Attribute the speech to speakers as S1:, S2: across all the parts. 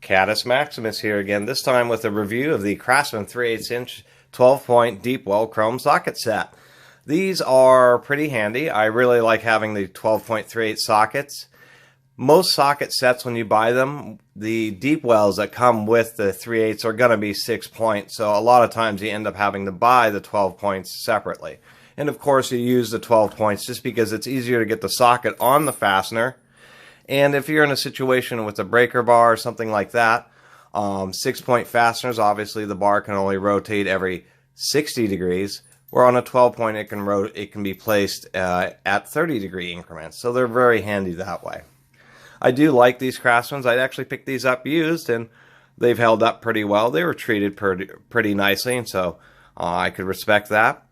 S1: Caddis Maximus here again, this time with a review of the Craftsman 3/8 inch 12-point deep well chrome socket set. These are pretty handy. I really like having the 12-point 3/8 sockets. Most socket sets, when you buy them, the deep wells that come with the 3/8 are going to be 6 points, so a lot of times you end up having to buy the 12 points separately. And of course you use the 12 points just because it's easier to get the socket on the fastener. And if you're in a situation with a breaker bar or something like that, 6-point fasteners, obviously the bar can only rotate every 60 degrees, where on a 12-point it can be placed at 30-degree increments. So they're very handy that way. I do like these Craftsmans. I actually picked these up used, and they've held up pretty well. They were treated pretty nicely, and so I could respect that.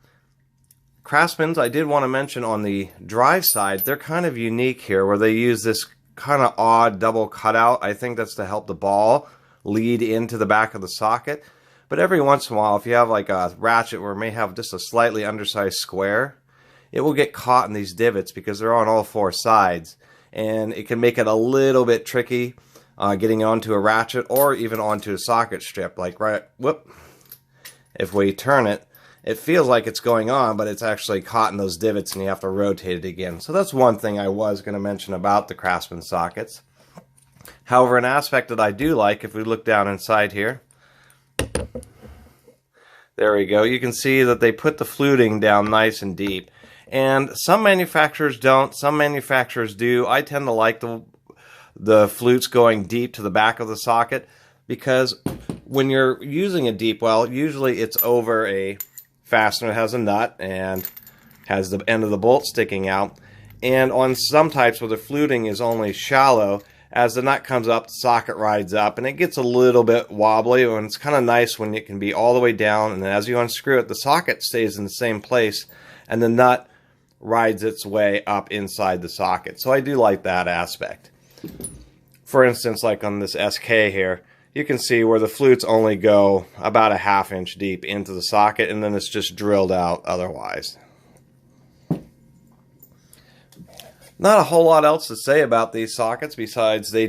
S1: Craftsmans, I did want to mention on the drive side, they're kind of unique here, where they use this kind of odd double cutout. I think that's to help the ball lead into the back of the socket. But every once in a while, if you have like a ratchet where it may have just a slightly undersized square, it will get caught in these divots because they're on all four sides. And it can make it a little bit tricky getting onto a ratchet or even onto a socket strip. Like if we turn it, it feels like it's going on, but it's actually caught in those divots and you have to rotate it again. So that's one thing I was going to mention about the Craftsman sockets. However, an aspect that I do like, if we look down inside here, there we go, you can see that they put the fluting down nice and deep. And some manufacturers don't, some manufacturers do. I tend to like the flutes going deep to the back of the socket, because when you're using a deep well, usually it's over a fastener that has a nut and has the end of the bolt sticking out. And on some types where the fluting is only shallow, as the nut comes up, the socket rides up and it gets a little bit wobbly, and it's kind of nice when it can be all the way down, and then as you unscrew it, the socket stays in the same place and the nut rides its way up inside the socket. So I do like that aspect. For instance, like on this SK here, you can see where the flutes only go about a ½ inch deep into the socket, and then it's just drilled out otherwise. Not a whole lot else to say about these sockets besides they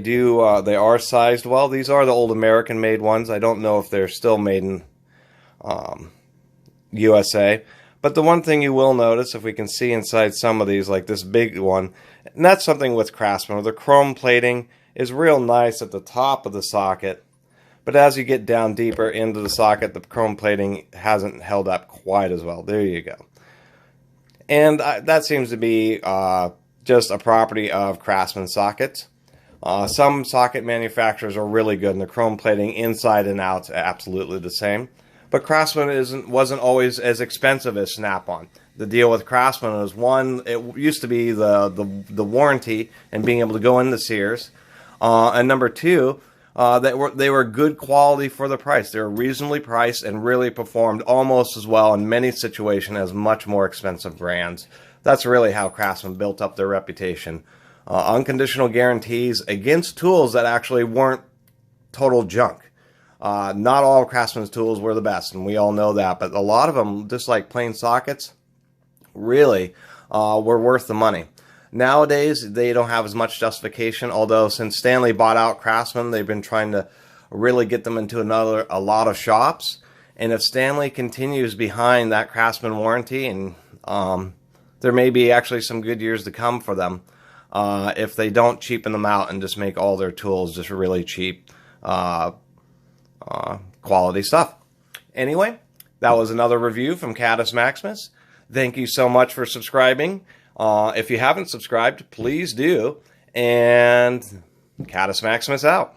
S1: are sized well. These are the old American made ones. I don't know if they're still made in USA. But the one thing you will notice, if we can see inside some of these, like this big one, and that's something with Craftsman, where the chrome plating is real nice at the top of the socket. But as you get down deeper into the socket, the chrome plating hasn't held up quite as well. There you go. And that seems to be just a property of Craftsman sockets. Some socket manufacturers are really good, and the chrome plating inside and out is absolutely the same. But Craftsman wasn't always as expensive as Snap-on. The deal with Craftsman was, one, it used to be the warranty and being able to go into Sears, and number two, they were good quality for the price. They were reasonably priced and really performed almost as well in many situations as much more expensive brands. That's really how Craftsman built up their reputation. Unconditional guarantees against tools that actually weren't total junk. Not all Craftsman's tools were the best, and we all know that, but a lot of them, just like plain sockets, really were worth the money. Nowadays, they don't have as much justification, although since Stanley bought out Craftsman, they've been trying to really get them into a lot of shops. And if Stanley continues behind that Craftsman warranty, and there may be actually some good years to come for them, if they don't cheapen them out and just make all their tools just really cheap, quality stuff. Anyway, that was another review from Caddis Maximus. Thank you so much for subscribing. If you haven't subscribed, please do. And Caddis Maximus out.